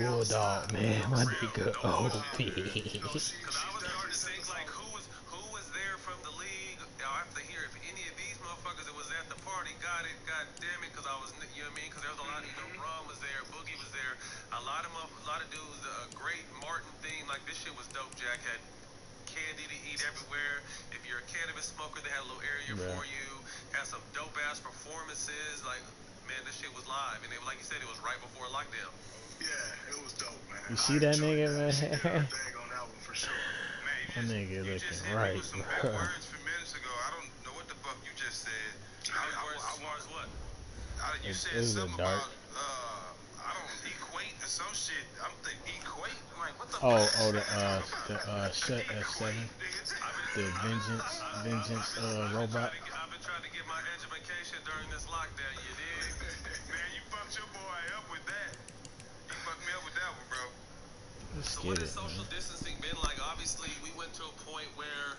Bulldog, man, my nigga OP. Because I was starting to think like who was there from the league. I have to hear if any of these motherfuckers that was at the party got it. God damn it, because I was, you know what I mean? Because there was a lot, Braun was there, Boogie was there, a lot of dudes. A great Martin theme, like this shit was dope. Jack had candy to eat everywhere. If you're a cannabis smoker, they had a little area for you. Had some dope ass performances. Like, man, this shit was live, and it, like you said, it was right before lockdown. Yeah, it was dope, man. You see that nigga, man? She did her thing on that one for sure. Man, That nigga you looking just hit me right, with some big bro. words a few minutes ago. I don't know what the fuck you just said. As far as what? You said It was a something dark. about I don't equate or some shit. I'm thinking equate. I'm like, what the Oh, fuck oh, is that? shut S7, the vengeance, robot. I've been trying to get my education during this lockdown. You dig? Man, you fucked your boy up with that. You fucked me up with that one, bro. Let's So get what it, has social man. distancing been like? Obviously, we went to a point where,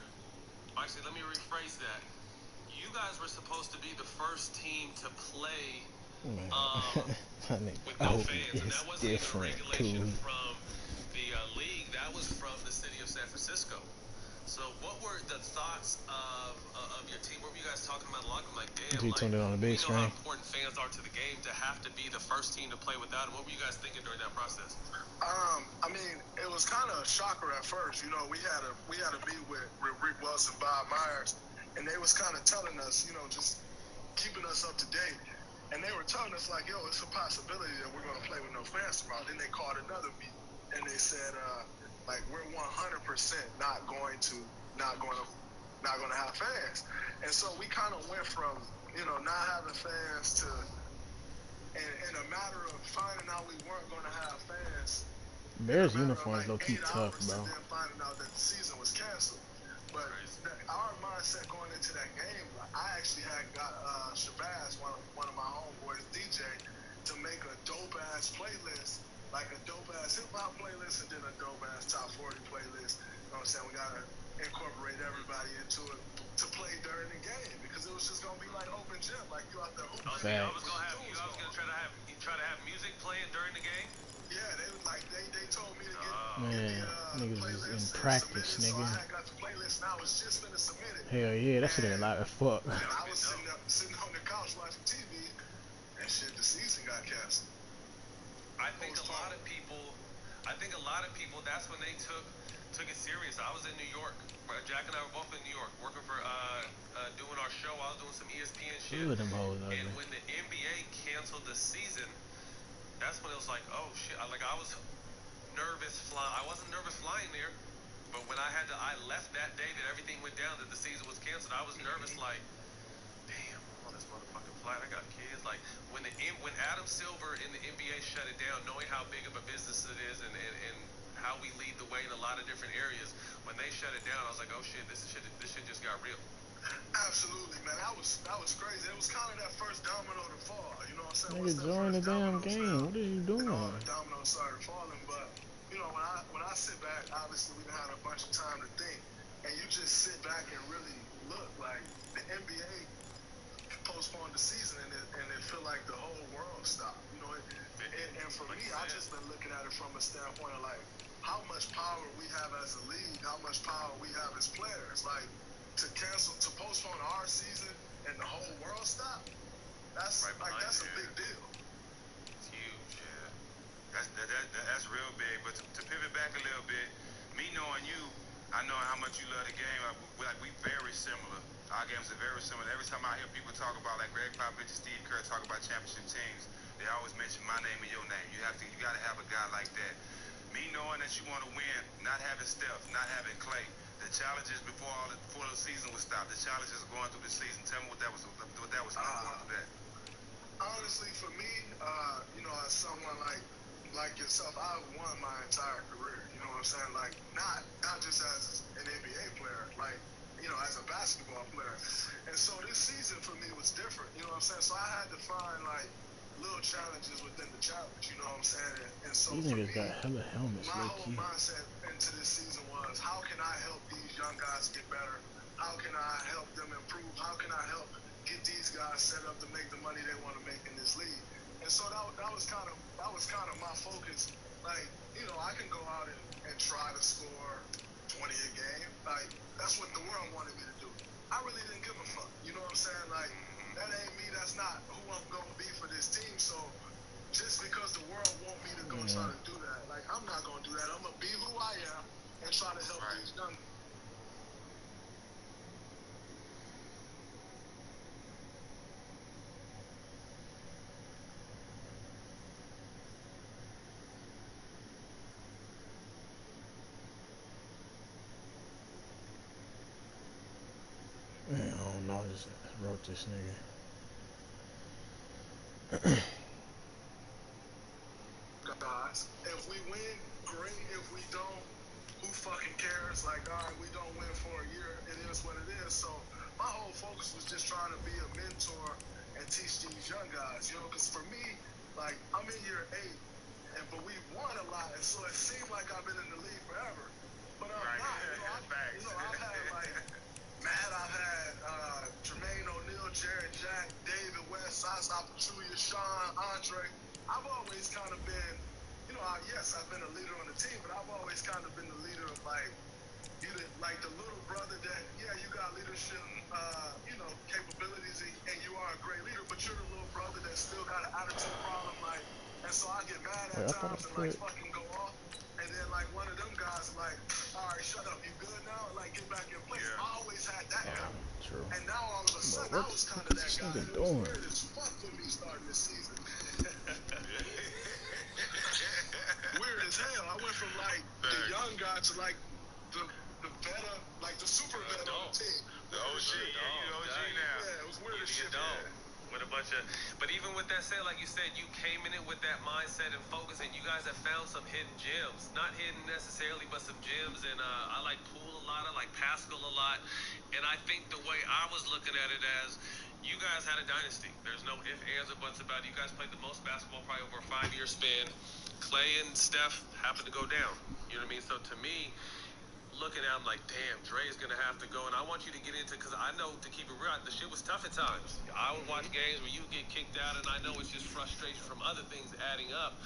actually, let me rephrase that. You guys were supposed to be the first team to play Man, that with nigga no OP fans, and is that wasn't even a different, regulation too. from the league. That was from the city of San Francisco. So what were the thoughts of your team? What were you guys talking about? Like, I'm like, damn, He like turned it on the we big know how screen. important fans are to the game to have to be the first team to play without him. What were you guys thinking during that process? I mean, it was kind of a shocker at first. You know, we had a meet with Rick Wells and Bob Myers, and they was kind of telling us, you know, just keeping us up to date. And they were telling us like, yo, it's a possibility that we're gonna play with no fans tomorrow. Then they called another meet, and they said, like, we're 100% not going to have fans. And so we kind of went from, you know, not having fans to, in a matter of finding out we weren't going to have fans, Bears uniforms low key 8 tough, hours to bro. then finding out that the season was canceled. But our mindset going into that game, I actually had got Shabazz, one of my homeboys, DJ, to make a dope ass playlist, like a dope ass hip hop playlist, and then a dope ass top 40 playlist. You know what I'm saying? We gotta incorporate everybody into it to play during the game because it was just gonna be like open gym, like you out there hooping. I was gonna try to have music playing during the game. Yeah, they told me to give Man, me niggas was in playlist and submit practice, it. So nigga. I had got the playlist and I was just gonna submit it. Hell yeah, that shit ain't a lot of fuck. And I was sitting on the couch watching TV, and shit, the season got canceled. I think a lot of people, that's when they took it serious. I was in New York. Jack and I were both in New York working for doing our show. I was doing some ESPN shit. Ooh, them hoes ugly. And when the NBA canceled the season, that's when it was like, oh shit. I was nervous flying. I wasn't nervous flying there, but when I left that day that everything went down, that the season was canceled. I was nervous, like, damn, I'm on this motherfucking flight. I got kids. Like when Adam Silver in the NBA shut it down, knowing how big of a business it is and how we lead the way in a lot of different areas. When they shut it down, I was like, oh shit, this shit just got real. Absolutely, man. That was crazy. It was kind of that first domino to fall. You know what I'm saying? Nigga, join the damn game. What are you doing? And all the dominoes started falling. But you know, when I sit back, obviously we done had a bunch of time to think, and you just sit back and really look. Like the NBA postponed the season, and it feel like the whole world stopped. You know, and for me, I just been looking at it from a standpoint of like how much power we have as a league, how much power we have as players. Like to postpone our season and the whole world stop. That's that's a big deal. It's huge, yeah. That's real big. But to pivot back a little bit, me knowing you, I know how much you love the game. We very similar. Our games are very similar. Every time I hear people talk about like Greg Popovich and Steve Kerr talk about championship teams, they always mention my name and your name. You got to have a guy like that. Me knowing that you want to win, not having Steph, not having Clay, the challenges before the season was stopped, the challenges going through the season. Tell me what that was like going through that. Honestly, for me, you know, as someone like yourself, I've won my entire career. You know what I'm saying? Like not just as an NBA player, like you know, as a basketball player. And so this season for me was different. You know what I'm saying? So I had to find like little challenges within the challenge. You know what I'm saying? And so These for niggas me, got hella helmets, my low whole key. mindset into this season was how can I help these young guys get better? How can I help them improve? How can I help get these guys set up to make the money they want to make in this league? And so that was kind of my focus like, I can go out and try to score 20 a game. Like, that's what the world wanted me to do. I really didn't give a fuck. You know what I'm saying? Like, that ain't me. That's not who I'm going to be for this team. So just because the world want me to go try to do that, like, I'm not going to do that. I'm going to be who I am and try to help these young. Man, I don't know. I just wrote this nigga. Guys, if we win, great. If we don't, who fucking cares? Like, all right, we don't win for a year. It is what it is. So my whole focus was just trying to be a mentor and teach these young guys, because for me, like, I'm in year 8, but we won a lot, and so it seemed like I've been in the league forever. But I'm not. I've had, like, Matt, I've had Jermaine O'Neal, Jared Jack, David West, Sasa Pachulia, Sean, Andre. I've always kind of been, yes, I've been a leader on the team, but I've always kind of been the leader of, like, like the little brother that, yeah, you got leadership, capabilities, and you are a great leader, but you're the little brother that still got an attitude problem, like, and so I get mad at Wait, I thought I times and, like, put. fucking go off, and then, like, one of them guys is like, all right, shut up, you good now? Like, get back in place. I always had that guy. True. And now all of a sudden, I But was kind what of is that this guy, nigga and it was doing? weird as fuck for me starting this season. Weird as hell. I went from, like, the young guy to, like, the better, like, the super vet on the team. The OG, you OG now. Yeah, it was weird as shit. With a bunch of, but even with that said, like you said, you came in it with that mindset and focus, and you guys have found some hidden gems. Not hidden necessarily, but some gems. And I like Poole a lot. I like Pascal a lot. And I think the way I was looking at it as, you guys had a dynasty. There's no ifs, ands, or buts about it. You guys played the most basketball probably over a 5-year span. Clay and Steph happened to go down. You know what I mean? So to me, looking at him like, damn, Dre's gonna have to go, and I want you to get into, because I know, to keep it real, the shit was tough at times. I would watch games where you get kicked out, and I know it's just frustration from other things adding up.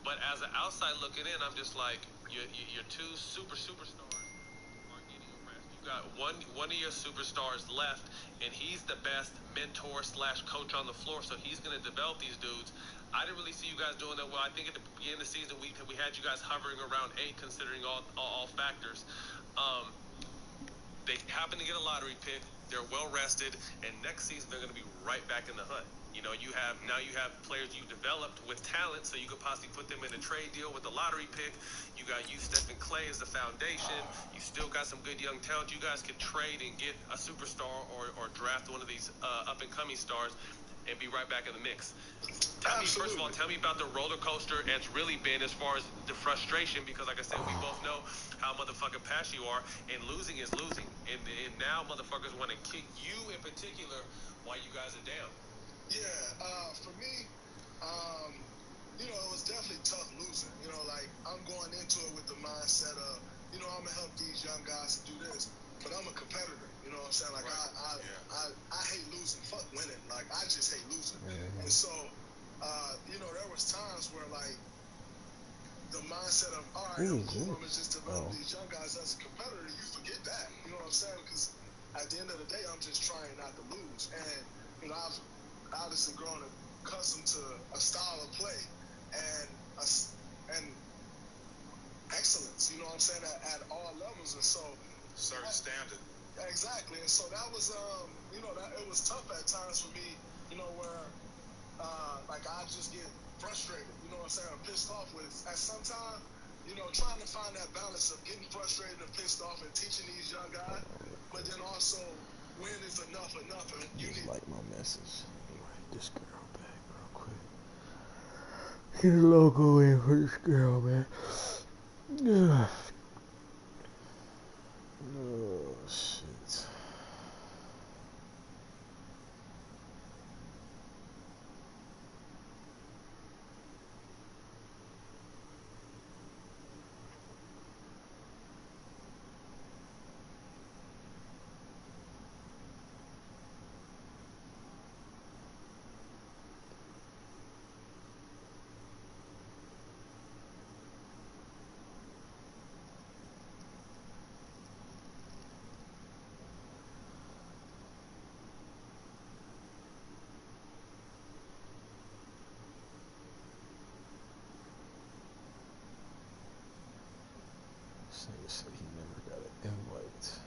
But as an outside looking in, I'm just like, your two superstars are getting arrested. You got one of your superstars left, and he's the best mentor / coach on the floor, so he's gonna develop these dudes. I didn't really see you guys doing that well. I think at the beginning of the season, we had you guys hovering around 8, considering all factors. They happen to get a lottery pick. They're well rested, and next season they're going to be right back in the hunt. You have players you developed with talent, so you could possibly put them in a trade deal with the lottery pick. You got Stephen Clay as the foundation. You still got some good young talent. You guys could trade and get a superstar or draft one of these up and coming stars and be right back in the mix. First of all, tell me about the roller coaster it's really been as far as the frustration, because like I said, we both know how motherfucking passionate you are, and losing is losing. And now motherfuckers want to kick you in particular while you guys are down. Yeah, for me, it was definitely tough losing. Like, I'm going into it with the mindset of, I'm going to help these young guys do this, but I'm a competitor. You know what I'm saying? Like, I hate losing. Fuck winning. Like, I just hate losing. And so, there was times where, like, the mindset of, all right, I'm cool, I'm going to just develop these young guys as a competitor, you forget that. You know what I'm saying? Because at the end of the day, I'm just trying not to lose. And, I've obviously grown accustomed to a style of play and excellence, you know what I'm saying, at all levels. And so, certain standard. Exactly. And so that was, it was tough at times for me, where, like, I just get frustrated, you know what I'm saying, or pissed off with. At some time, trying to find that balance of getting frustrated and pissed off and teaching these young guys, but then also, when is enough, and you Just need. like my message. Write this girl back real quick. Get the logo in for this girl, man. Oh, shit. This nigga said he never got an invite.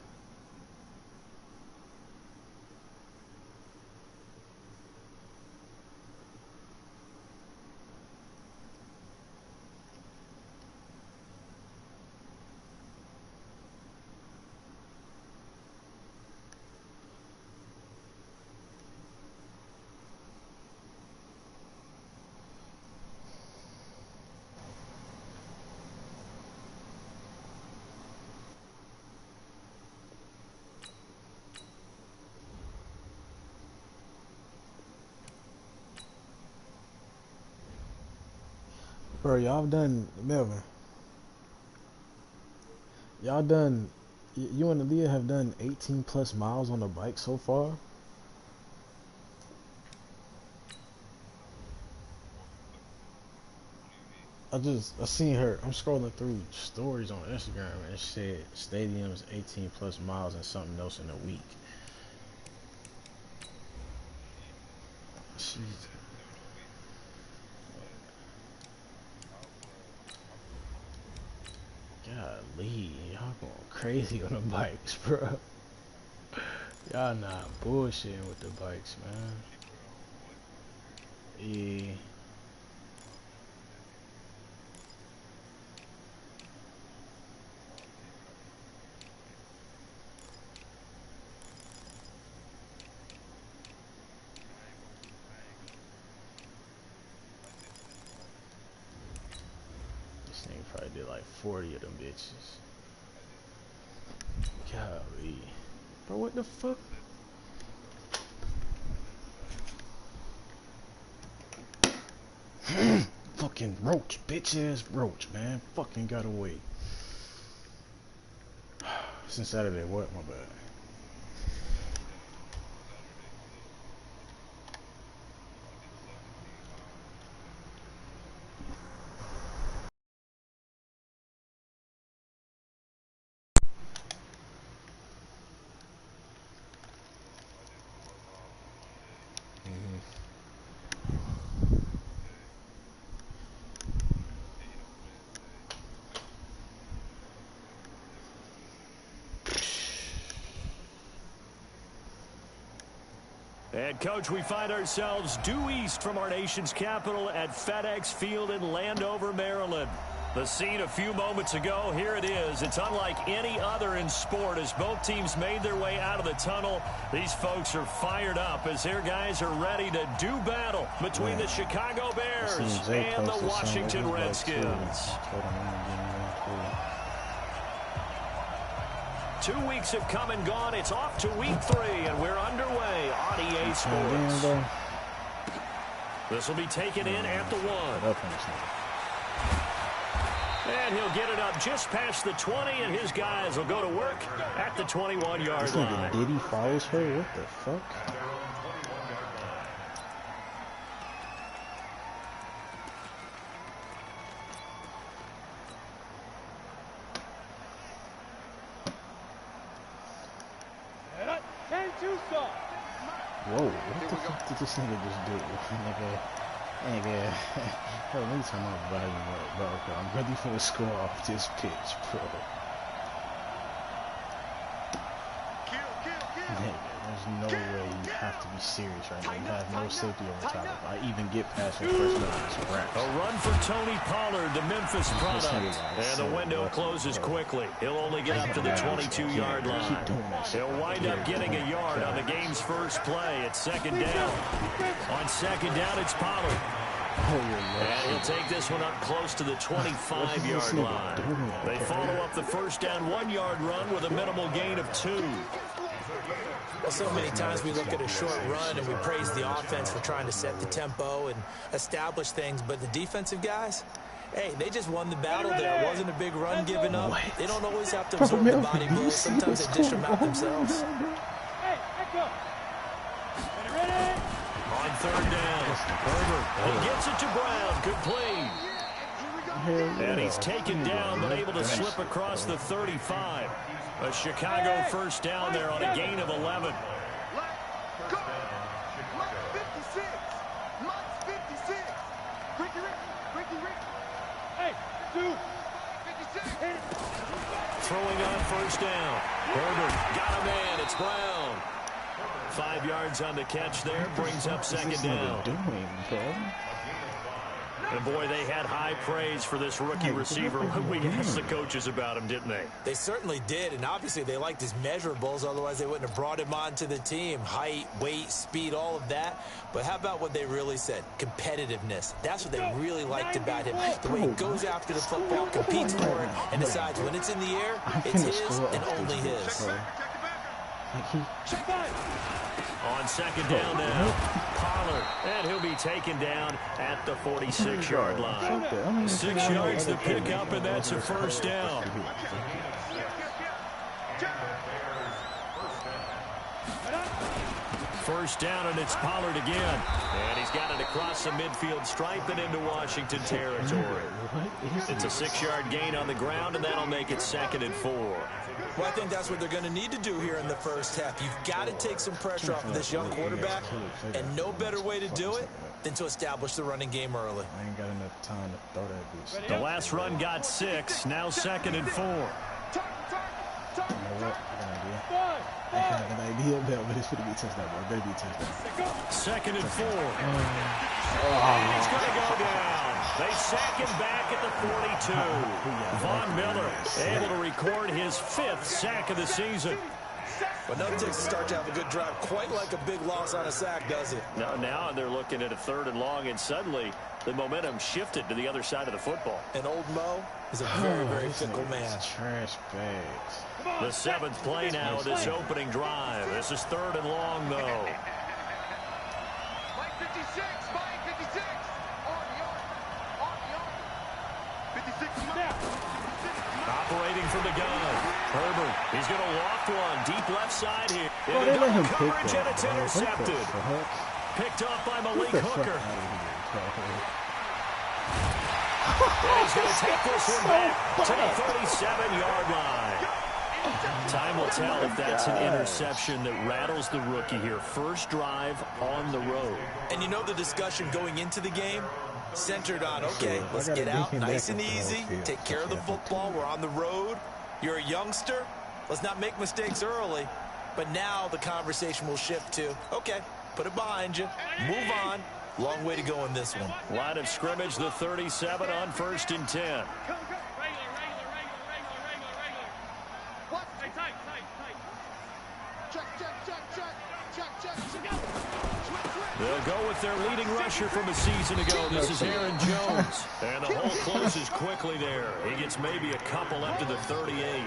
Bro, y'all done, Melvin, y'all done, you and Aaliyah have done 18 plus miles on the bike so far? I seen her, I'm scrolling through stories on Instagram and it said stadiums 18 plus miles and something else in a week. She's, golly, y'all going crazy on the bikes, bro. Y'all not bullshitting with the bikes, man. Yeah. This thing probably did like 40 of them bitches. Golly. Bro, what the fuck? Fucking roach, bitch ass roach, man. Fucking got away. Since Saturday, what? My bad. And, Coach, we find ourselves due east from our nation's capital at FedEx Field in Landover, Maryland. The scene a few moments ago, here it is. It's unlike any other in sport as both teams made their way out of the tunnel. These folks are fired up as their guys are ready to do battle between the Chicago Bears and the Washington Redskins. 2 weeks have come and gone. It's off to week 3, and we're underway on EA Sports. This will be taken in at the 1. And he'll get it up just past the 20, and his guys will go to work at the 21-yard line. Diddy follows her? What the fuck? Whoa, what the fuck did this nigga just do? Nigga, hell, let me turn my volume up, bro. I'm ready for the score off this pitch, bro. Nigga, there's no way you have to be serious right now. You have no safety over top of it. I even get past your first level. A run for Tony Pollard, the Memphis product. And the window closes quickly. He'll only get up to the 22-yard line. He'll wind up getting a yard on the game's first play. It's second down. On second down, it's Pollard. And he'll take this one up close to the 25-yard line. They follow up the first down 1-yard run with a minimal gain of 2. Well, so many times we look at a short run and we praise the offense for trying to set the tempo and establish things, but the defensive guys, hey, they just won the battle there. It wasn't a big run given up. They don't always have to absorb the body blows. Sometimes they dish them out themselves. On third down, Herbert, he gets it to Brown, complete. And he's taken down, but able to slip across the 35. A Chicago first down there on a gain of 11. Throwing on first down. Herbert got a man. It's Brown. 5 yards on the catch there. Brings up second down. And, boy, they had high praise for this rookie receiver when we asked the coaches about him, didn't they? They certainly did, and obviously they liked his measurables. Otherwise, they wouldn't have brought him onto the team. Height, weight, speed, all of that. But how about what they really said? Competitiveness. That's what they really liked about him. The way he goes after the football, competes for it, and decides when it's in the air, it's his and only his. On second down now, Pollard, and he'll be taken down at the 46-yard line. 6 yards to pick up, and that's a first down. First down, and it's Pollard again. And he's got it across the midfield stripe and into Washington territory. It's a 6-yard gain on the ground, and that'll make it 2nd and 4. Well, I think that's what they're going to need to do here in the first half. You've got to take some pressure off of this young quarterback, and no better way to do it than to establish the running game early. I ain't got enough time to throw that bitch. The last run got 6, now 2nd and 4. You know what? I got an idea, but it's going to be a touchdown, bro. It's going to be a touchdown. 2nd and 4. He's going to go down. They sack him back at the 42. Von Miller able to record his 5th sack of the season. But nothing takes a start to have a good drive quite like a big loss on a sack, does it? Now they're looking at a 3rd and long, and suddenly the momentum shifted to the other side of the football. And old Mo is a very, very fickle man. Trash bags. The 7th play now of this opening drive. This is 3rd and long, though. Mike 56, Mike 56. On the arm. On the arm. 56 now. Operating from the gun. Herbert, he's going to loft one. Deep left side here. Bro, they let him pick Coverage, and that. it's intercepted. Picked off by Malik Hooker. And he's going to take this one back to the 37-yard line. Time will tell if that's an interception that rattles the rookie here. First drive on the road. And you know the discussion going into the game? Centered on, okay, let's get out nice and easy, take care of the football, we're on the road. You're a youngster, let's not make mistakes early. But now the conversation will shift to, okay, put it behind you, move on. Long way to go in this one. Line of scrimmage, the 37 on 1st and 10. They'll go with their leading rusher from a season ago. This is Aaron Jones. And the hole closes quickly there. He gets maybe a couple up to the 38.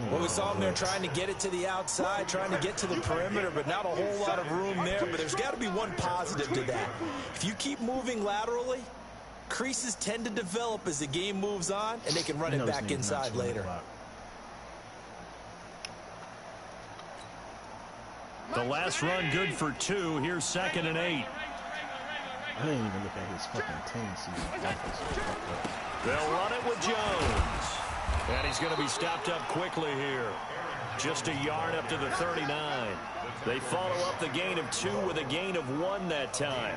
Well, we saw him there trying to get it to the outside, trying to get to the perimeter, but not a whole lot of room there. But there's got to be one positive to that. If you keep moving laterally, creases tend to develop as the game moves on, and they can run it back inside later. The last run good for 2. Here's 2nd and 8. I didn't even look at his fucking team. They'll run it with Jones. And he's going to be stopped up quickly here. Just a yard up to the 39. They follow up the gain of 2 with a gain of 1 that time.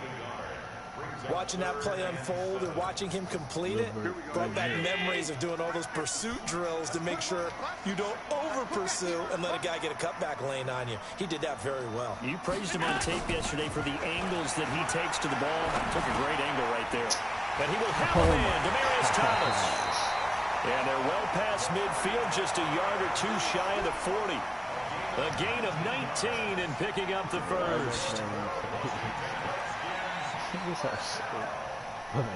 Watching that play unfold and watching him complete it brought back memories of doing all those pursuit drills to make sure you don't over-pursue and let a guy get a cutback lane on you. He did that very well. You praised him on tape yesterday for the angles that he takes to the ball. Took a great angle right there. But he will have a man, Demaryius Thomas. And they're well past midfield, just a yard or 2 shy of the 40. A gain of 19 and picking up the first. These are so good.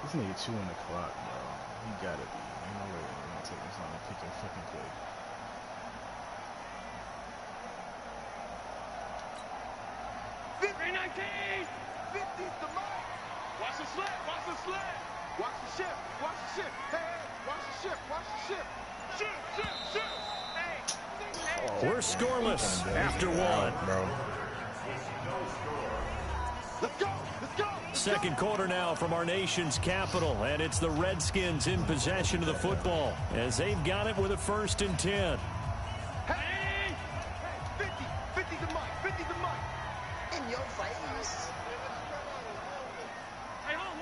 This nigga chewing the clock, bro. He gotta be. Ain't no way they're gonna take this long to pick a fucking play. Watch the sled, watch the sled. Watch the ship, watch the ship. Hey, watch the ship, watch the ship. Ship, ship, ship. Hey. We're scoreless after 1. Bro. Let's go, let's go. Second quarter now from our nation's capital, and it's the Redskins in possession of the football as they've got it with a 1st and 10. Hey, 50. 50 the mic. 50 the mic. In your face. Hey, hold.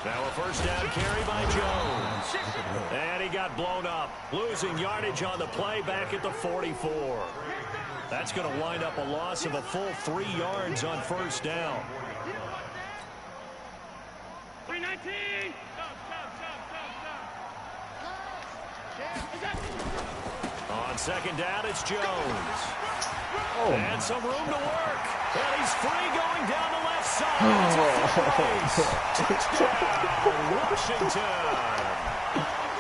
Now a first down carry by Jones. And he got blown up. Losing yardage on the play back at the 44. That's going to wind up a loss of a full 3 yards on first down. 319. On second down, it's Jones. And some room to work. And he's free going down the left side. Touchdown, Washington.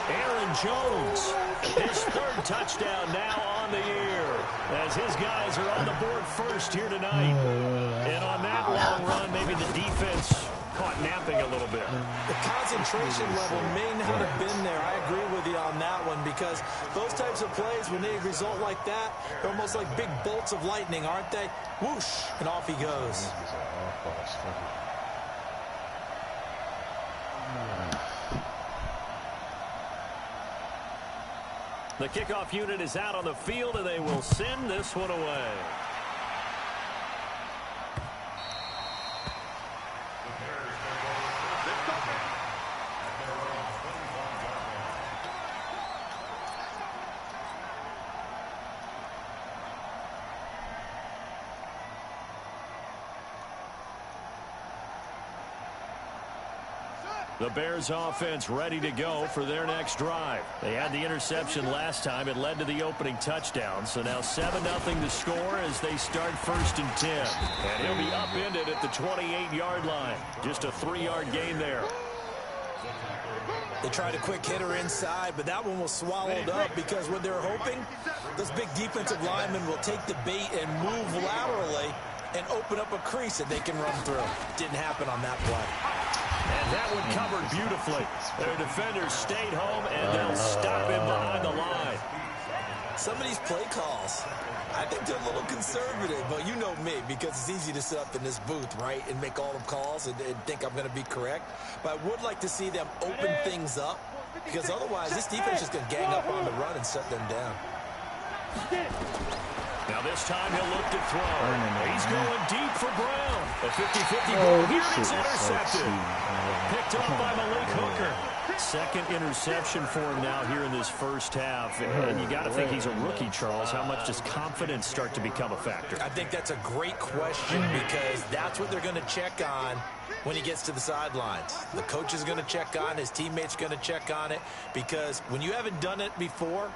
Aaron Jones, his 3rd touchdown now on the year, as his guys are on the board first here tonight. And on that long run, maybe the defense caught napping a little bit. The concentration level may not have been there. I agree with you on that one, because those types of plays, when they result like that, they're almost like big bolts of lightning, aren't they? Whoosh, and off he goes. The kickoff unit is out on the field, and they will send this one away. The Bears offense ready to go for their next drive. They had the interception last time. It led to the opening touchdown. So now 7-0 to score as they start 1st and 10. And he'll be upended at the 28-yard line. Just a 3-yard gain there. They tried a quick hitter inside, but that one was swallowed up because what they're hoping, those big defensive linemen will take the bait and move laterally and open up a crease that they can run through. Didn't happen on that play. And that one covered beautifully. Their defenders stayed home, and they'll stop him behind the line. Some of these play calls, I think they're a little conservative, but you know me, because it's easy to sit up in this booth, right, and make all the calls and think I'm going to be correct. But I would like to see them open things up, because otherwise this defense is going to gang up on the run and shut them down. Now this time he'll look to throw. He's going deep for Brown. A 50-50 ball here, and it's intercepted. Picked up by Malik Hooker. 2nd interception for him now here in this first half. And you got to think he's a rookie, Charles. How much does confidence start to become a factor? I think that's a great question, because that's what they're going to check on when he gets to the sidelines. The coach is going to check on, his teammates going to check on it, because when you haven't done it before,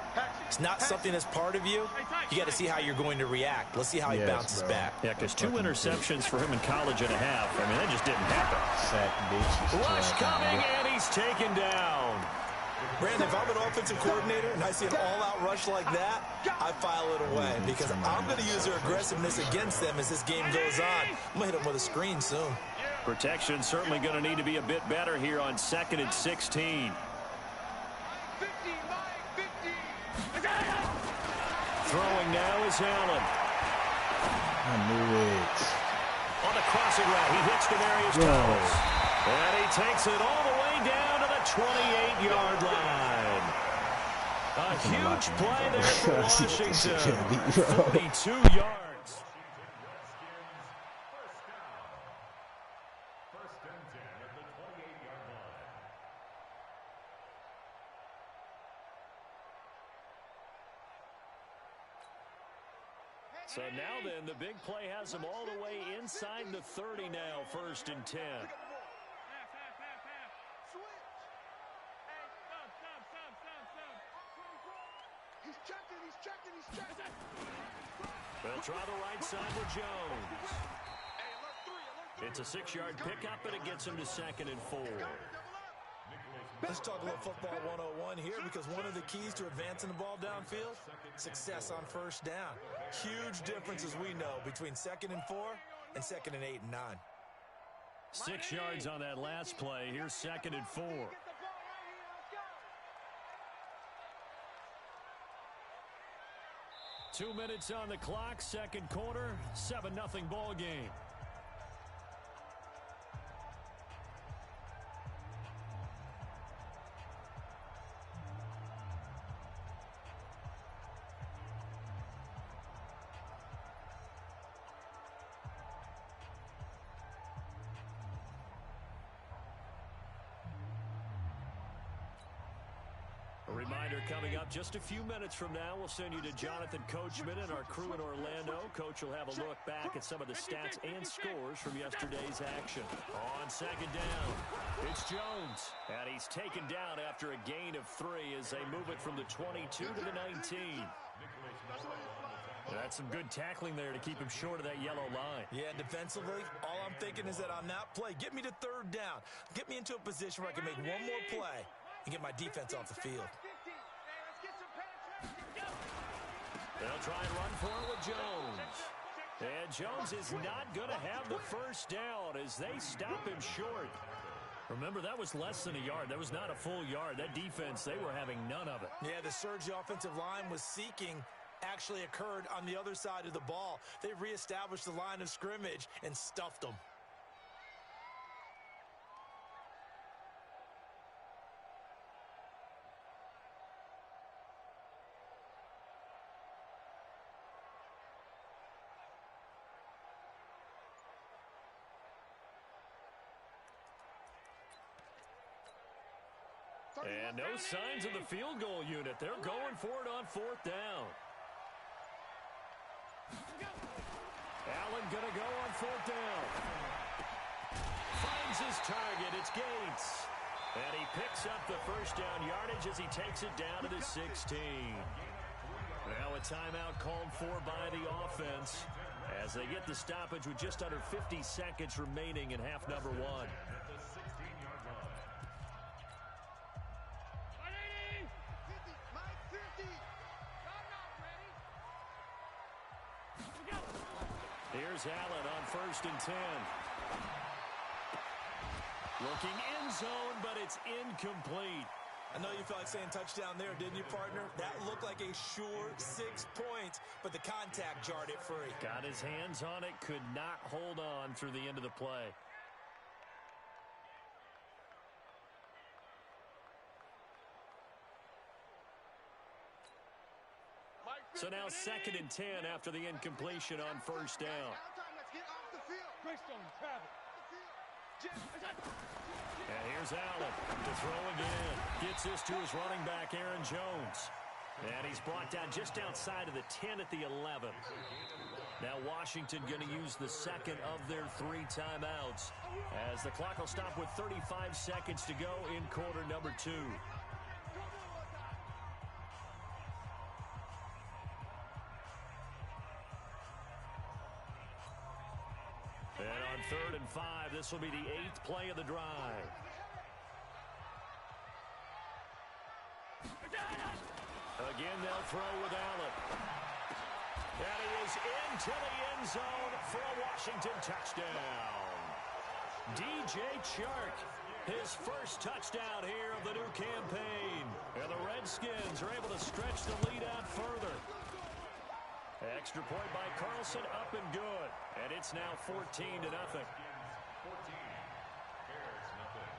it's not something that's part of you. You got to see how you're going to react. Let's see how he bounces back. Yeah, because 2 interceptions for him in college and a half. I mean, that just didn't happen. Rush coming, and he's taken down. Brandon, if I'm an offensive coordinator and I see an all-out rush like that, I file it away, because I'm going to use their aggressiveness against them as this game goes on. I'm going to hit them with a screen soon. Protection certainly going to need to be a bit better here on 2nd and 16. Throwing now is Allen. I knew it. On the crossing route, he hits Demarius Thomas. And he takes it all the way down to the 28-yard line. A huge play there for Washington. 42 yards. So now then, the big play has them all the way inside the 30 now, 1st and 10. They'll try the right side with Jones. It's a 6-yard pickup, and it gets him to 2nd and 4. Let's talk a little football 101 here, because one of the keys to advancing the ball downfield, success on 1st down. Huge difference, as we know, between 2nd and 4 and 2nd and 8 and 9. 6 yards on that last play. Here's 2nd and 4. Two minutes on the clock, 2nd quarter, 7-0 ball game. A reminder coming up just a few minutes from now, we'll send you to Jonathan Coachman and our crew in Orlando. Coach will have a look back at some of the stats and scores from yesterday's action. On second down, it's Jones. And he's taken down after a gain of 3 as they move it from the 22 to the 19. That's some good tackling there to keep him short of that yellow line. Yeah, defensively, all I'm thinking is that on that play, get me to third down. Get me into a position where I can make one more play and get my defense off the field. They'll try and run for it with Jones. And Jones is not going to have the first down as they stop him short. Remember, that was less than a yard. That was not a full yard. That defense, they were having none of it. Yeah, the surge the offensive line was seeking actually occurred on the other side of the ball. They reestablished the line of scrimmage and stuffed them. And no signs of the field goal unit. They're going for it on fourth down. Allen going to go on fourth down. Finds his target. It's Gates. And he picks up the first down yardage as he takes it down to the 16. Now a timeout called for by the offense as they get the stoppage with just under 50 seconds remaining in half number 1. At the 16-yard line. 50, Mike, 50. I'm not ready. Here's Allen on 1st and 10. Looking end zone, but it's incomplete. I know you felt like saying touchdown there, didn't you, partner? That looked like a sure 6 points, but the contact jarred it free. Got his hands on it, could not hold on through the end of the play. So now 2nd and 10 after the incompletion on 1st down. Let's get off the field. Greystone, travel. And here's Allen to throw again. Gets this to his running back, Aaron Jones. And he's brought down just outside of the 10 at the 11. Now Washington going to use the second of their 3 timeouts as the clock will stop with 35 seconds to go in quarter number 2. And on 3rd and 5, this will be the 8th play of the drive. Again, they'll throw with Allen. And he is into the end zone for a Washington touchdown. DJ Chark, his first touchdown here of the new campaign. And the Redskins are able to stretch the lead out further. Extra point by Carlson, up and good. And it's now 14-0. 14. Bears, nothing.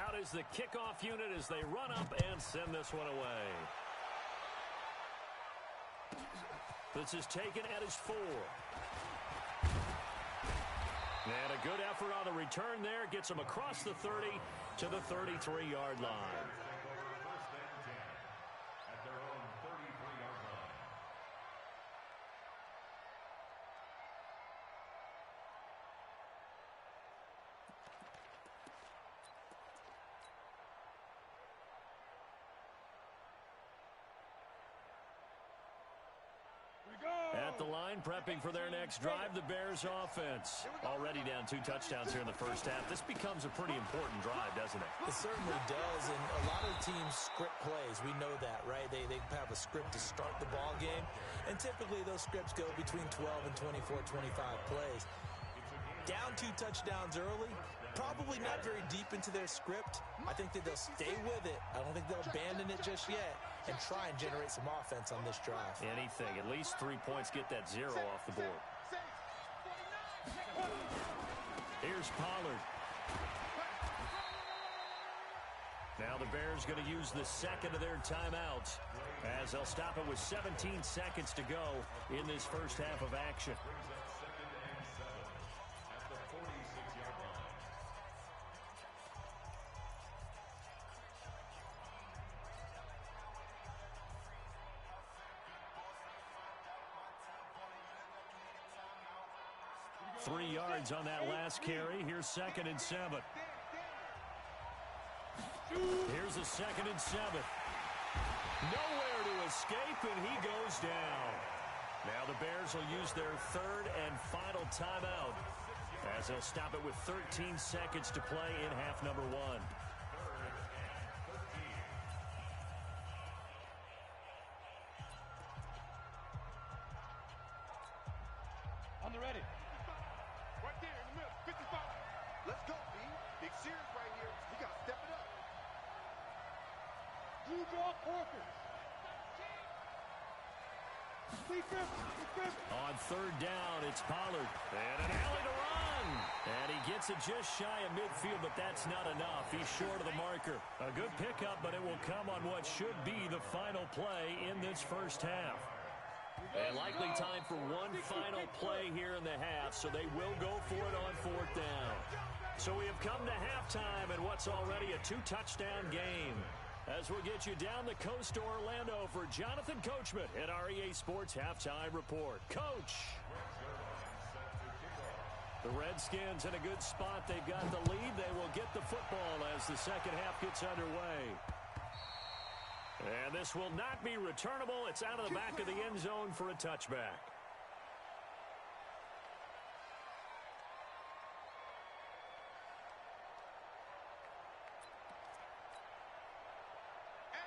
Out is the kickoff unit as they run up and send this one away. This is taken at his 4. And a good effort on the return there. Gets him across the 30 to the 33-yard line. First and 10 at their own 33-yard line. At the line, prepping for their next drive, the Bears offense. Already down 2 touchdowns here in the first half. This becomes a pretty important drive, doesn't it? It certainly does, and a lot of teams script plays. We know that, right? They have a script to start the ball game, and typically those scripts go between 12 and 24, 25 plays. Down 2 touchdowns early, probably not very deep into their script. I think that they'll stay with it. I don't think they'll abandon it just yet and try and generate some offense on this drive. Anything. At least 3 points, get that 0 off the board. Here's Pollard. Now the Bears going to use the second of their timeouts as they'll stop it with 17 seconds to go in this first half of action. 3 yards on that last carry. Here's 2nd and 7. Here's a 2nd and 7. Nowhere to escape, and he goes down. Now the Bears will use their 3rd and final timeout as they'll stop it with 13 seconds to play in half number 1. On the ready. Right there in the middle, 55. Let's go, B. Big series right here. You got to step it up. Blue ball Orphans. On 3rd down, it's Pollard. And an alley to run. And he gets it just shy of midfield, but that's not enough. He's short of the marker. A good pickup, but it will come on what should be the final play in this first half. And likely time for one final play here in the half, so they will go for it on 4th down. So we have come to halftime in what's already a 2-touchdown game. As we'll get you down the coast to Orlando for Jonathan Coachman at our EA Sports Halftime Report. Coach! The Redskins in a good spot. They've got the lead. They will get the football as the second half gets underway. And this will not be returnable. It's out of the back of the end zone for a touchback.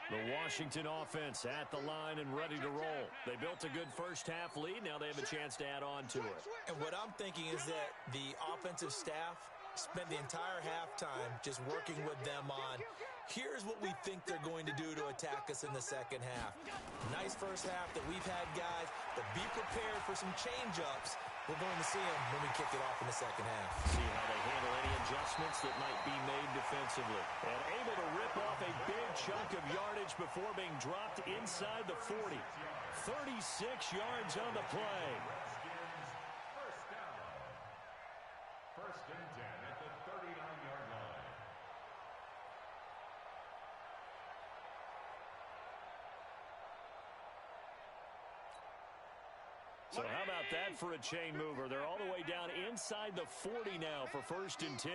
The Washington offense at the line and ready to roll. They built a good first half lead. Now they have a chance to add on to it. And what I'm thinking is that the offensive staff spent the entire halftime just working with them on, here's what we think they're going to do to attack us in the second half. Nice first half that we've had, guys, but be prepared for some change-ups. We're going to see them when we kick it off in the second half. See how they handle any adjustments that might be made defensively. And able to rip off a big chunk of yardage before being dropped inside the 40. 36 yards on the play. First and 10 at the 39-yard line. So how about that for a chain mover? They're all the way down inside the 40 now for 1st and 10.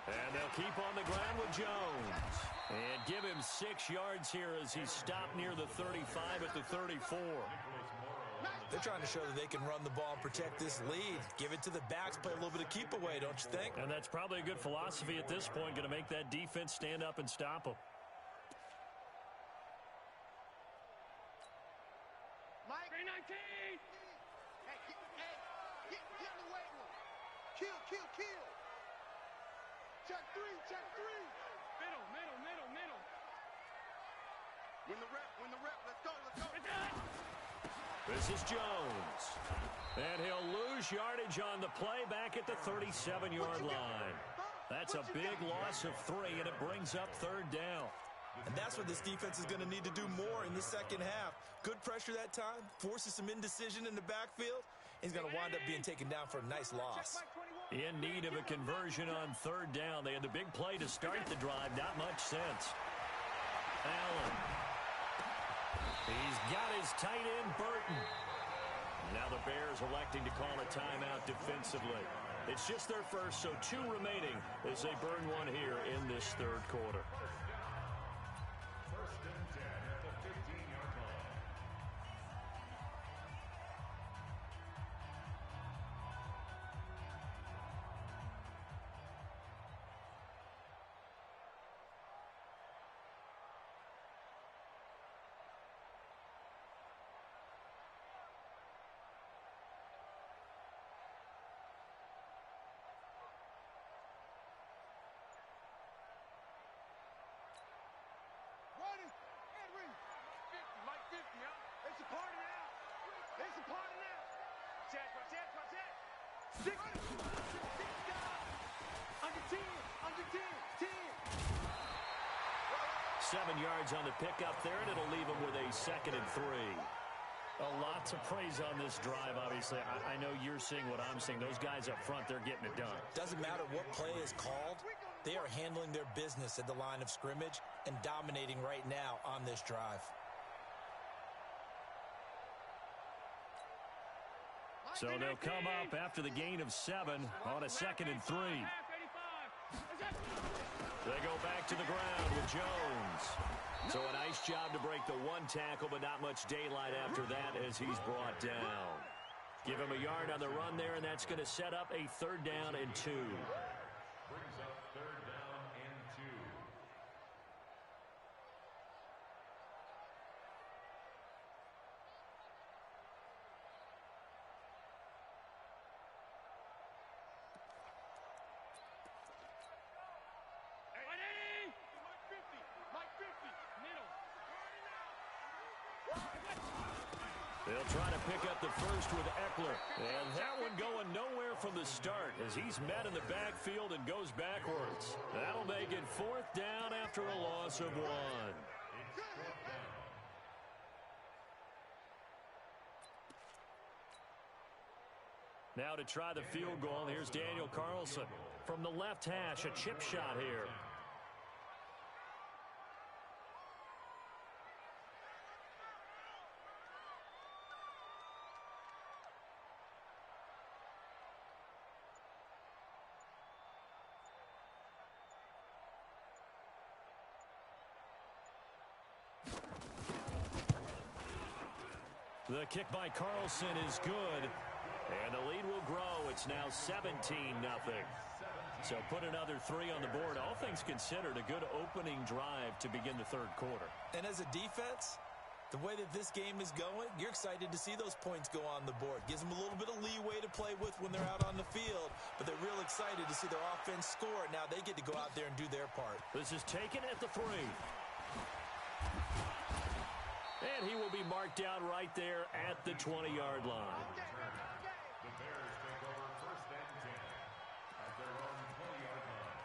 And they'll keep on the ground with Jones. And give him 6 yards here as he's stopped near the 35 at the 34. They're trying to show that they can run the ball and protect this lead. Give it to the backs, play a little bit of keep away, don't you think? And that's probably a good philosophy at this point, going to make that defense stand up and stop them. Mike. 319. Hey, get in the weight room. Kill. Check three. Middle. Win the rep. Let's go. This is Jones. And he'll lose yardage on the play back at the 37-yard line. That's a big loss of 3, and it brings up 3rd down. And that's what this defense is going to need to do more in the second half. Good pressure that time, forces some indecision in the backfield. He's going to wind up being taken down for a nice loss. In need of a conversion on 3rd down. They had the big play to start the drive. Not much sense. Allen. He's got his tight end, Burton. Now the Bears electing to call a timeout defensively. It's just their first, so 2 remaining as they burn one here in this 3rd quarter. First and 10 at the 15-yard line. Running. Henry. 50, Mike 50, huh? It's a party now. Check. 6. Under 10. Under 10. 10. 7 yards on the pickup there, and it'll leave him with a 2nd and 3. A lot to praise on this drive, obviously. I know you're seeing what I'm seeing. Those guys up front, they're getting it done. Doesn't matter what play is called. They are handling their business at the line of scrimmage and dominating right now on this drive. So they'll come up after the gain of 7 on a 2nd and 3. They go back to the ground with Jones. So a nice job to break the 1 tackle, but not much daylight after that as he's brought down. Give him a yard on the run there, and that's going to set up a 3rd down and 2. Brings up 3rd down and 2. They'll try to pick up the first with Eckler. And that one going nowhere from the start as he's met in the backfield and goes backwards. That'll make it 4th down after a loss of 1. Now to try the field goal, here's Daniel Carlson. From the left hash, a chip shot here. The kick by Carlson is good, and the lead will grow. It's now 17-0. So put another 3 on the board. All things considered, a good opening drive to begin the 3rd quarter. And as a defense, the way that this game is going, you're excited to see those points go on the board. Gives them a little bit of leeway to play with when they're out on the field, but they're real excited to see their offense score. Now they get to go out there and do their part. This is taken at the 3. And he will be marked down right there at the 20-yard line. The Bears take over 1st and 10 at their own 20-yard line.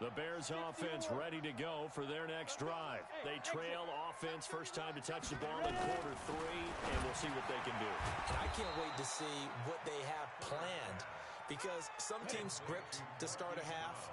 The Bears offense ready to go for their next drive. They trail offense first time to touch the ball in quarter 3, and we'll see what they can do. And I can't wait to see what they have planned, because some teams script to start a half.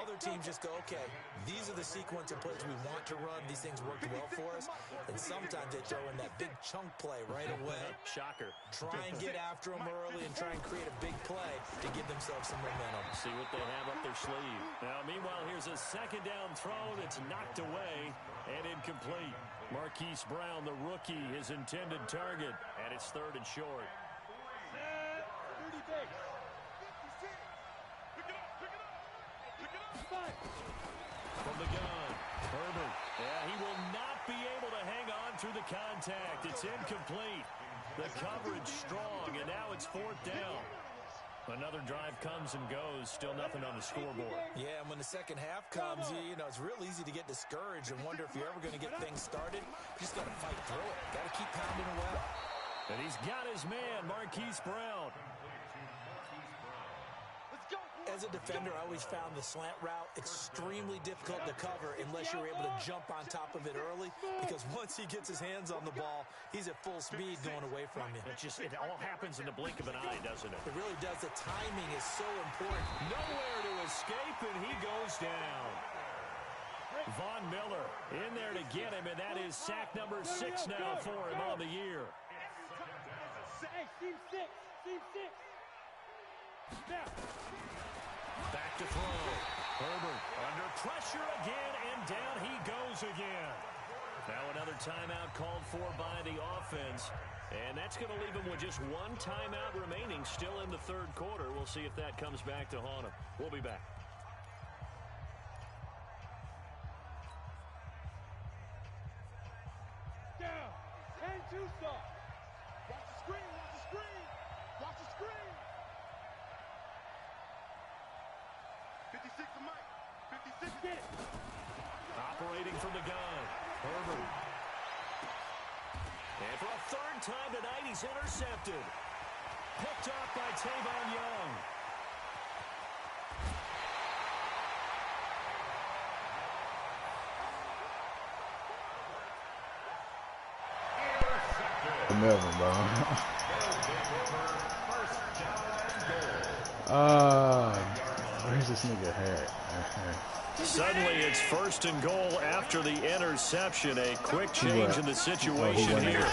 Other teams just go, okay, these are the sequence of plays we want to run. These things worked well for us. And sometimes they throw in that big chunk play right away. Shocker. Try and get after them early and try and create a big play to give themselves some momentum. See what they have up their sleeve. Now, meanwhile, here's a 2nd down throw that's knocked away and incomplete. Marquise Brown, the rookie, his intended target, and it's 3rd and short. 30 days. 56. Pick it up. From the gun, Herbert. Yeah, he will not be able to hang on through the contact. It's incomplete. The coverage strong, and now it's 4th down. Another drive comes and goes. Still nothing on the scoreboard. Yeah, and when the second half comes, you know, it's real easy to get discouraged and wonder if you're ever going to get things started. You just got to fight through it. Got to keep pounding away. And he's got his man, Marquise Brown. As a defender, I always found the slant route extremely difficult to cover unless you're able to jump on top of it early, because once he gets his hands on the ball, he's at full speed going away from you. It all happens in the blink of an eye, doesn't it? It really does. The timing is so important. Nowhere to escape, and he goes down. Von Miller in there to get him, and that is sack number 6 now for him on the year. Hey, team 6. Team 6. Now. Back to throw. Herbert under pressure again, and down he goes again. Now another timeout called for by the offense, and that's going to leave him with just 1 timeout remaining still in the 3rd quarter. We'll see if that comes back to haunt him. We'll be back. Down. And 2 stop. Watch the screen. Watch the screen. Watch the screen. 56 to Mike. 56 Operating from the gun. Herbert. And for a third time tonight, he's intercepted. Picked off by Tavon Young. Melvin, bro. Where's this nigga hat? Suddenly, it's 1st and goal after the interception. A quick change in the situation here.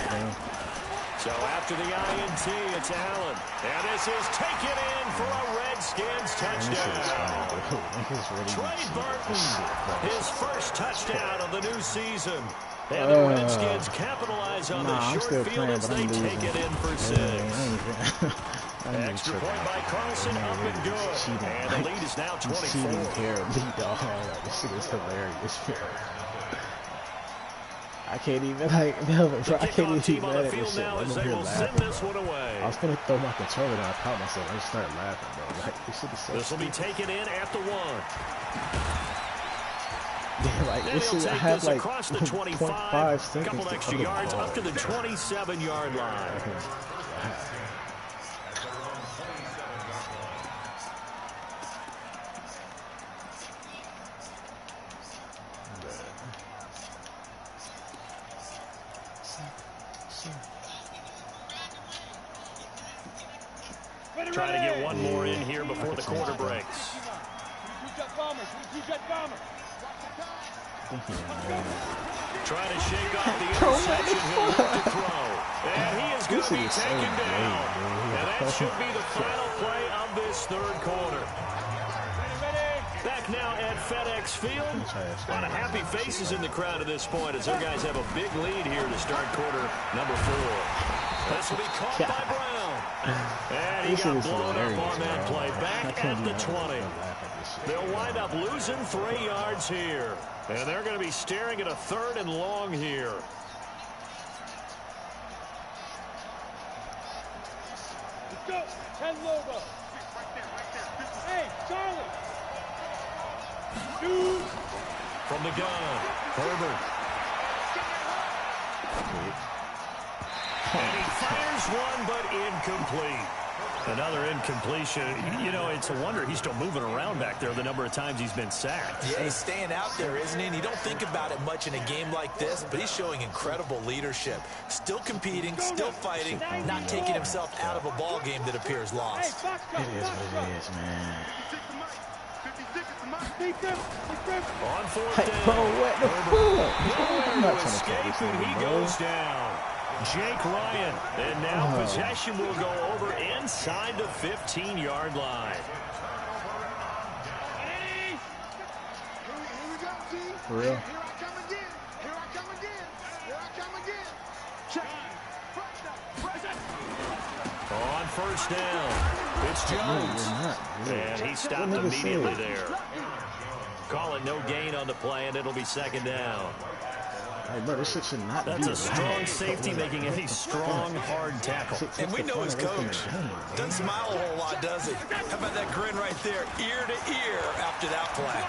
So after the INT, it's Allen. And this is taken in for a Redskins touchdown. Trey Burton, his first touchdown of the new season. And the Redskins capitalize on the short field as they take it in for 6. Extra point by Carlson, up and good. And the lead is now 24. This shit is hilarious. I can't even, like, Melvin, bro, I can't even be mad at this shit. I'm over here laughing, bro. I was going to throw my controller and I caught myself. I just started laughing, bro. Like, this shit is so This will be taken in at the 1. Yeah, like, this is, I have, like, across the 25 seconds couple extra yards up to the 27-yard line. Trying to get one more in here before the quarter breaks. Trying to shake off the interception. He'll look to throw. And he is going to be taken down. And that should be the final play of this third quarter. Back now at FedEx Field. A lot of happy faces in the crowd at this point as their guys have a big lead here to start quarter number 4. This will be caught by Brown. And he got blown up on that play. Back at the 20. They'll wind up losing 3 yards here. And they're going to be staring at a 3rd and long here. Let's go. 10 logo. Hey, Charlie. Dude. From the gun, Herbert. And he fires one, but incomplete. Another incompletion. You know, it's a wonder he's still moving around back there the number of times he's been sacked. Yeah, he's staying out there, isn't he? And you don't think about it much in a game like this, but he's showing incredible leadership. Still competing, still fighting, not taking himself out of a ball game that appears lost. It is what it is, man. On 4th Hey, down. bro, what the fuck? I'm not Herbert trying to play this escaping. He nigga, bro. goes down. Jake Ryan. And now possession will go over inside the 15-yard line. For real? Here I come again. Here I come again. Here I come again. Check. On 1st down, it's Jones. And he stopped immediately there. Call it no gain on the play, and it'll be 2nd down. Hey, bro, this shit should not be. That's a strong safety making any strong, hard tackle. And we know his coach doesn't smile a whole lot, does he? How about that grin right there, ear to ear after that play?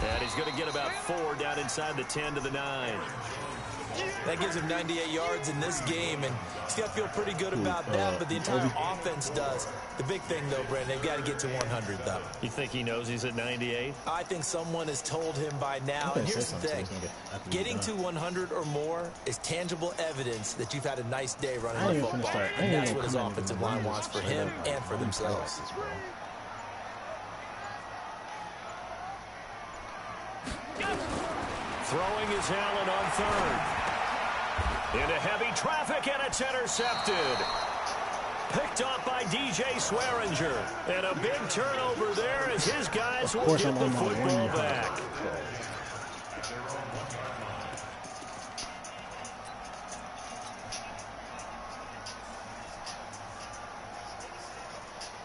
And he's going to get about 4 down inside the 10 to the 9. That gives him 98 yards in this game, and he's got to feel pretty good about that, but the entire offense does. The big thing, though, Brandon, they've got to get to 100, though. You think he knows he's at 98? I think someone has told him by now, and here's the thing. Getting to 100 or more is tangible evidence that you've had a nice day running the football, and that's what his offensive line wants for him and for themselves. Throwing is Allen on 3rd. Into heavy traffic, and it's intercepted. Picked up by DJ Swearinger. And a big turnover there as his guys will get the football back.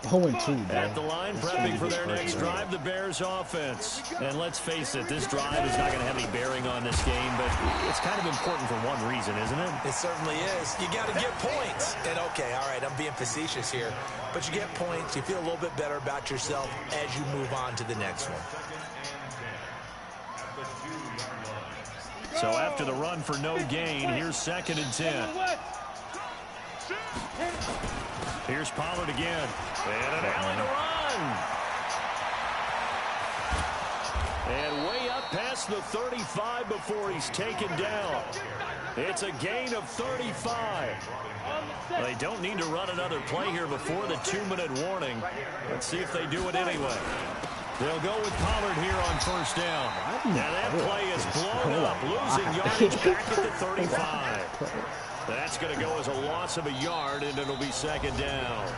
At the line, prepping for their next drive, the Bears offense. And let's face it, this drive is not going to have any bearing on this game, but it's kind of important for one reason, isn't it? It certainly is. You got to get points. And okay, all right, I'm being facetious here, but you get points, you feel a little bit better about yourself as you move on to the next one. So after the run for no gain, here's 2nd and 10. Here's Pollard again. And an alley to run. And way up past the 35 before he's taken down. It's a gain of 35. They don't need to run another play here before the 2-minute warning. Let's see if they do it anyway. They'll go with Pollard here on 1st down. And that play is blown up, losing yardage back at the 35. That's going to go as a loss of a yard, and it'll be 2nd down.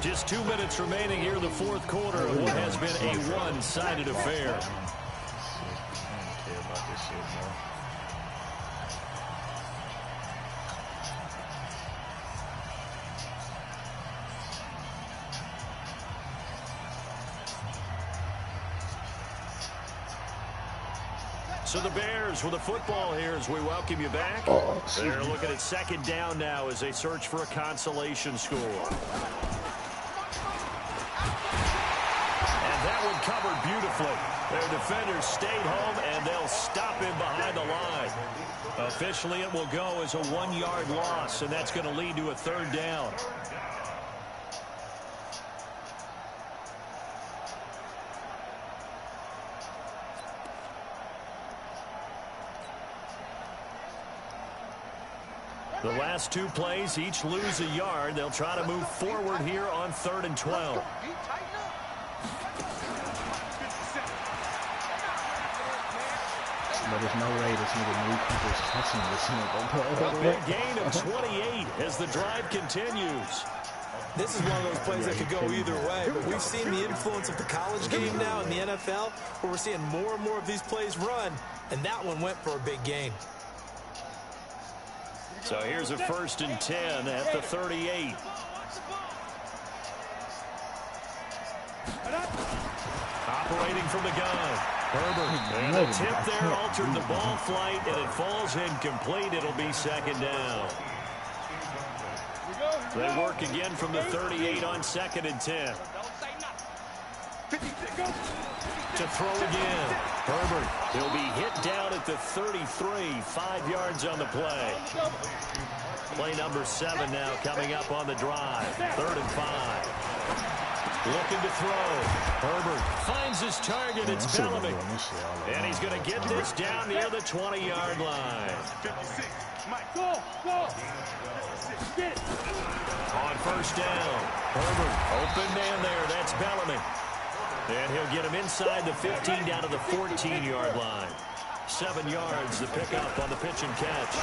Just 2 minutes remaining here in the 4th quarter of what has been a one-sided affair. So the Bears with the football here as we welcome you back. They're looking at 2nd down now as they search for a consolation score. And that one covered beautifully. Their defenders stayed home, and they'll stop him behind the line. Officially, it will go as a 1-yard loss, and that's going to lead to a 3rd down. The last 2 plays each lose a yard. They'll try to move forward here on 3rd and 12. But there's no way this nigga new people's touching this nigga. A big gain of 28 as the drive continues. This is one of those plays that could go either way, but we've seen the influence of the college game now in the NFL, where we're seeing more and more of these plays run, and that one went for a big gain. So here's a 1st and 10 at the 38. Operating from the gun. Herbert. And a tip there altered the ball flight, and it falls incomplete. It'll be 2nd down. They work again from the 38 on 2nd and 10. To throw again. Herbert. He'll be hit down at the 33. 5 yards on the play. Play number 7 now coming up on the drive. 3rd and 5. Looking to throw. Herbert finds his target. It's Bellamy. And he's going to get this down near the 20-yard line. On 1st down. Herbert. Open man there. That's Bellamy. And he'll get him inside the 15 down to the 14-yard line. 7 yards to pick up on the pitch and catch.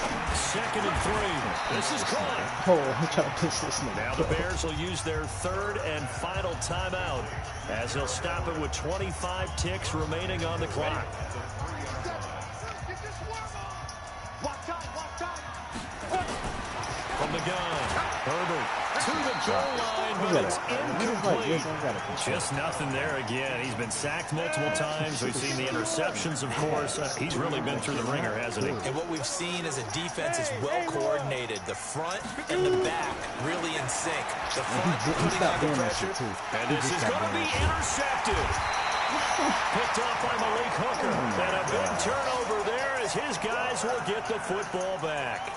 2nd and 3. This is caught. I'm trying to piss this nigga. Now the Bears will use their 3rd and final timeout as they'll stop it with 25 ticks remaining on the clock. From the gun, Herbert to the goal line, but it's incomplete. Just nothing there again. He's been sacked multiple times. We've seen the interceptions, of course. He's really been through the ringer, hasn't he? And what we've seen is a defense is well coordinated. The front and the back really in sync. The front putting on the pressure. And this is going to be intercepted. Picked off by Malik Hooker. And a big turnover there as his guys will get the football back.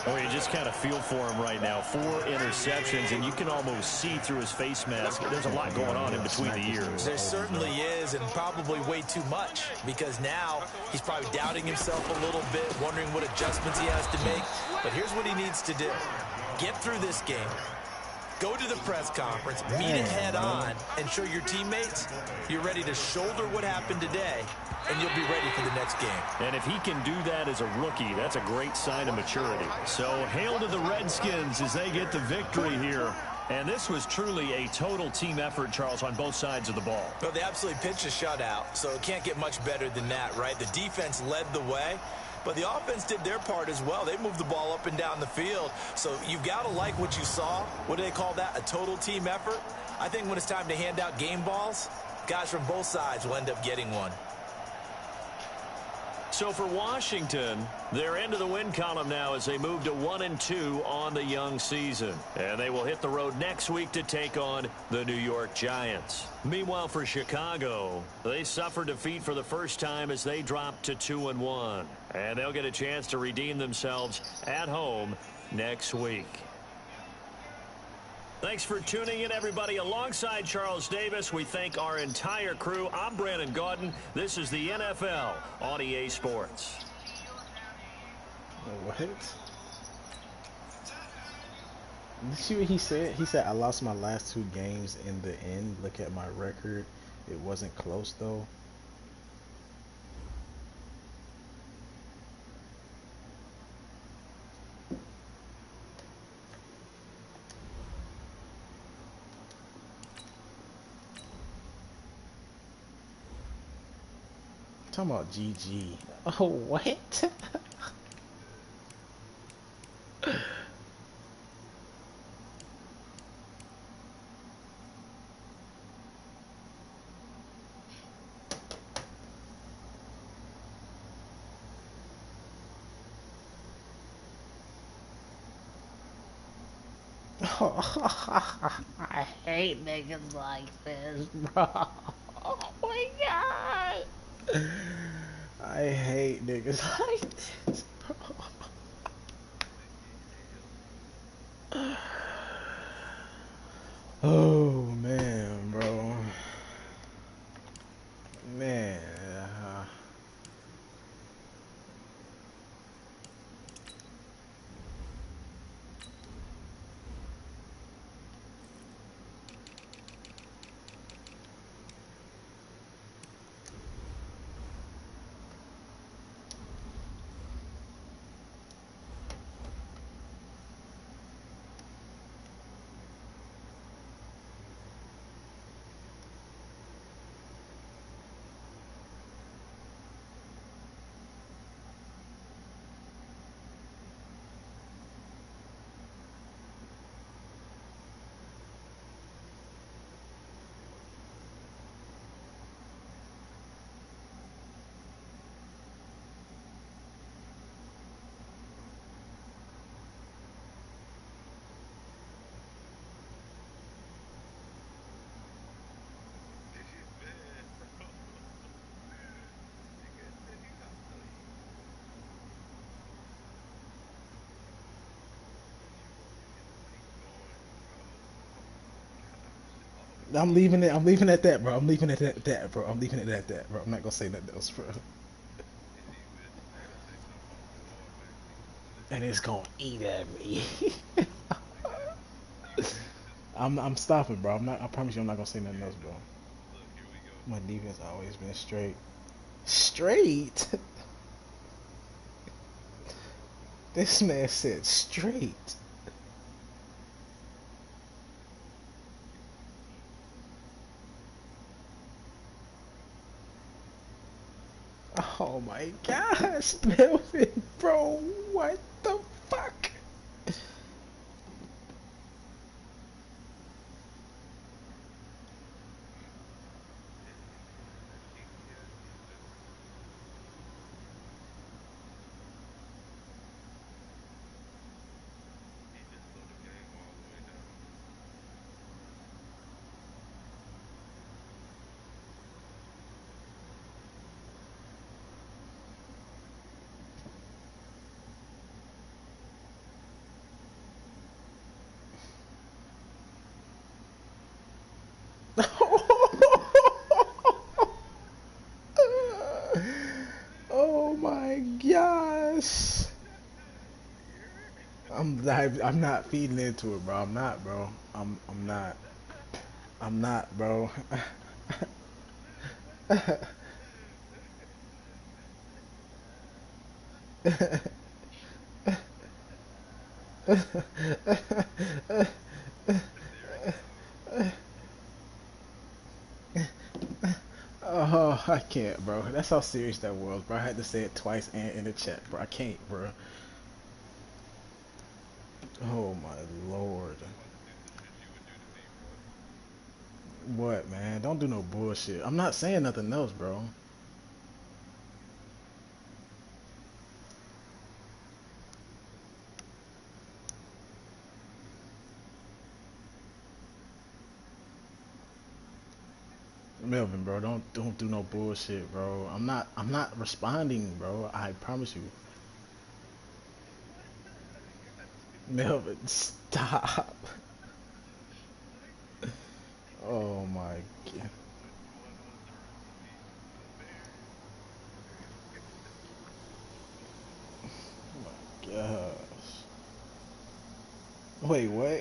Oh, you just kind of feel for him right now. 4 interceptions, and you can almost see through his face mask. There's a lot going on in between the ears. There certainly is, and probably way too much, because now he's probably doubting himself a little bit, wondering what adjustments he has to make. But here's what he needs to do. Get through this game. Go to the press conference, meet it head on, and show your teammates you're ready to shoulder what happened today, and you'll be ready for the next game. And if he can do that as a rookie, that's a great sign of maturity. So hail to the Redskins as they get the victory here. And this was truly a total team effort, Charles, on both sides of the ball. Well, they absolutely pitched a shutout, so it can't get much better than that, right? The defense led the way, but the offense did their part as well. They moved the ball up and down the field. So you've got to like what you saw. What do they call that? A total team effort? I think when it's time to hand out game balls, guys from both sides will end up getting one. So So for Washington, they're into the win column now as they move to 1-2 on the young season. And they will hit the road next week to take on the New York Giants. Meanwhile, for Chicago, they suffered defeat for the first time as they dropped to 2-1. And they'll get a chance to redeem themselves at home next week. Thanks for tuning in, everybody. Alongside Charles Davis, we thank our entire crew. I'm Brandon Gaudin. This is the NFL on EA Sports. What? Did you see what he said? He said, I lost my last 2 games in the end. Look at my record. It wasn't close, though. Talking about GG. Oh, what? I hate niggas like this, bro. Oh my god. I hate niggas like this, bro. Oh man, bro. Man. I'm leaving it. I'm leaving it at that, bro. I'm leaving it at that, bro. I'm leaving it at that, bro. I'm not gonna say nothing else, bro. And it's gonna eat at me. I'm stopping, bro. I'm not. I promise you, I'm not gonna say nothing else, bro. My defense always been straight. Straight. This man said straight. Oh my gosh, Melvin, bro. What the fuck? Oh my gosh. I'm not feeding into it, bro. I'm not, bro. I'm not. I'm not, bro. Oh, I can't, bro. That's how serious that was, bro. I had to say it twice and in the chat, bro. I can't, bro. Oh my lord. What, man? Don't do no bullshit. I'm not saying nothing else, bro. Melvin, bro, don't do no bullshit, bro. I'm not responding, bro. I promise you. Melvin, stop. Oh my god. Gosh. Wait, what?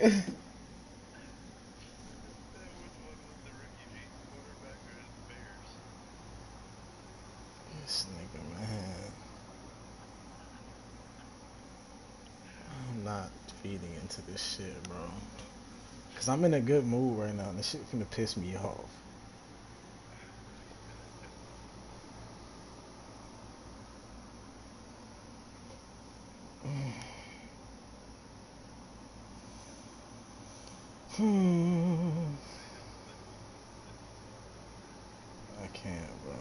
This nigga, man. I'm not feeding into this shit, bro. Cause I'm in a good mood right now, and this shit finna piss me off. I can't, bro.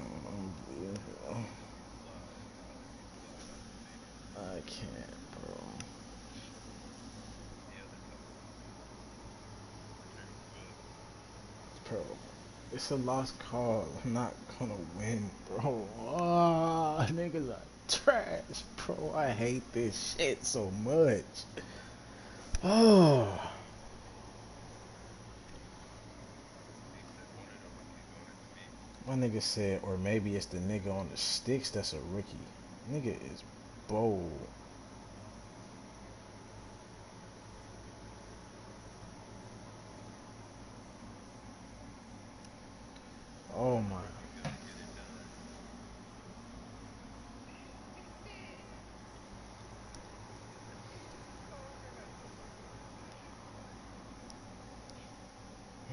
I can't, bro. Bro, it's a lost cause. I'm not gonna win, bro. Oh, niggas are trash, bro. I hate this shit so much. Oh, my nigga said, or maybe it's the nigga on the sticks that's a rookie. Nigga is bold. Oh my.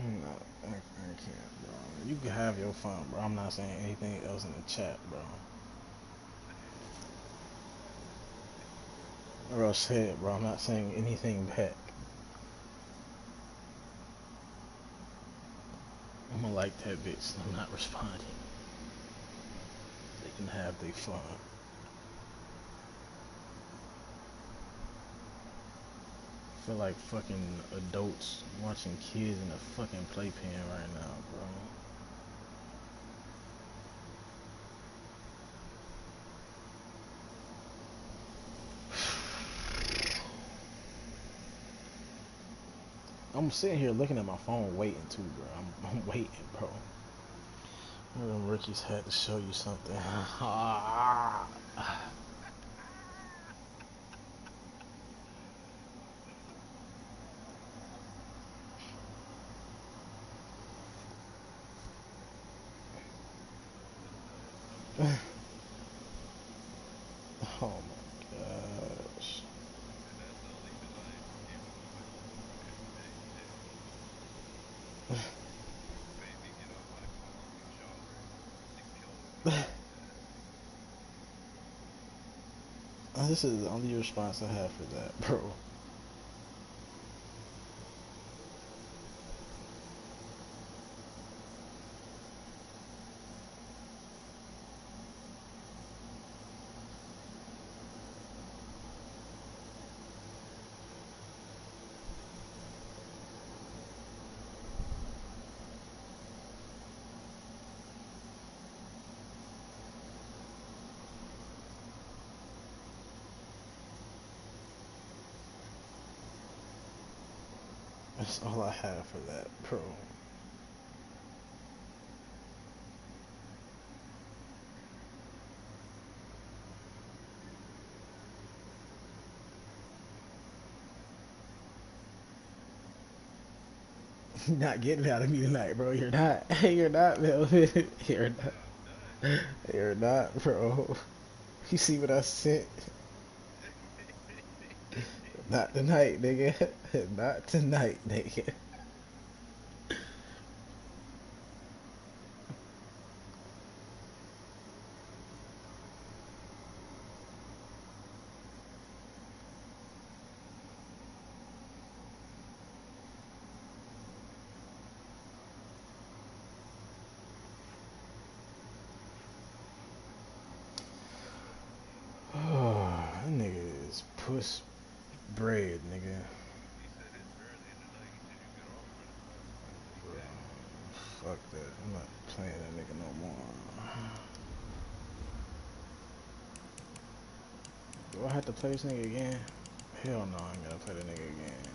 No, I can't, bro. You can have your fun, bro. I'm not saying anything else in the chat, bro. Or else say it, bro. I'm not saying anything back. I'm gonna like that bitch. I'm not responding. They can have their fun. I feel like fucking adults watching kids in a fucking playpen right now, bro. I'm sitting here looking at my phone waiting too, bro. I'm waiting, bro. One of them rookies had to show you something. Oh my gosh. This is the only response I have for that, bro. That's all I have for that, bro. You're not getting out of me tonight, bro. You're not. You're not, Melvin. You're not. You're not, bro. You see what I sent? Not tonight, nigga. Not tonight, nigga. Oh, that nigga is puss bread, nigga. Fuck that. I'm not playing that nigga no more. Do I have to play this nigga again? Hell no, I ain't gonna play the nigga again.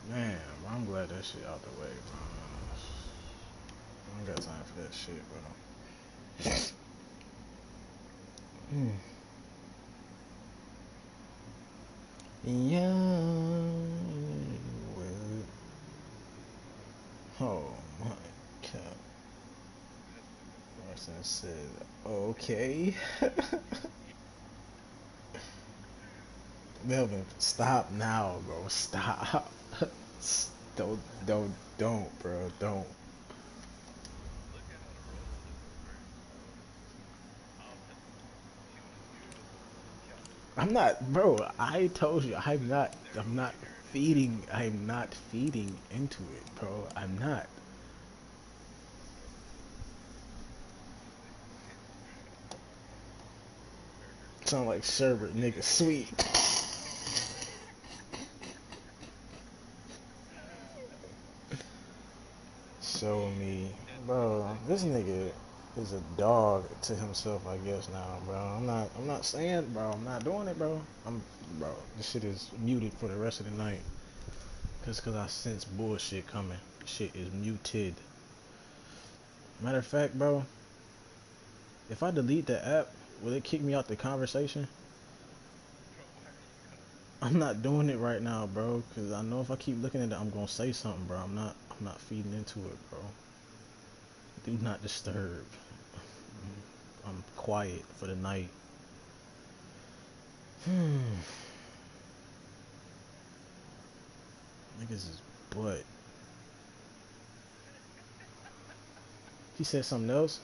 Man, bro, I'm glad that shit out the way, bro. I don't got time for that shit, bro. Oh my god. Larson said, okay. Melvin, stop now, bro. Stop. don't, don't, bro. Don't. I'm not, bro. I told you, I'm not I'm not feeding into it, bro. I'm not. Sound like sherbet, nigga, sweet. Show me, bro. This nigga is a dog to himself, I guess now, bro. I'm not saying, bro. I'm not doing it, bro. Bro. This shit is muted for the rest of the night. Cause I sense bullshit coming. Shit is muted. Matter of fact, bro. If I delete the app, will it kick me out the conversation? I'm not doing it right now, bro. Cause I know if I keep looking at it, I'm gonna say something, bro. I'm not feeding into it, bro. Do not disturb. I'm quiet for the night. Niggas is butt. He said something else?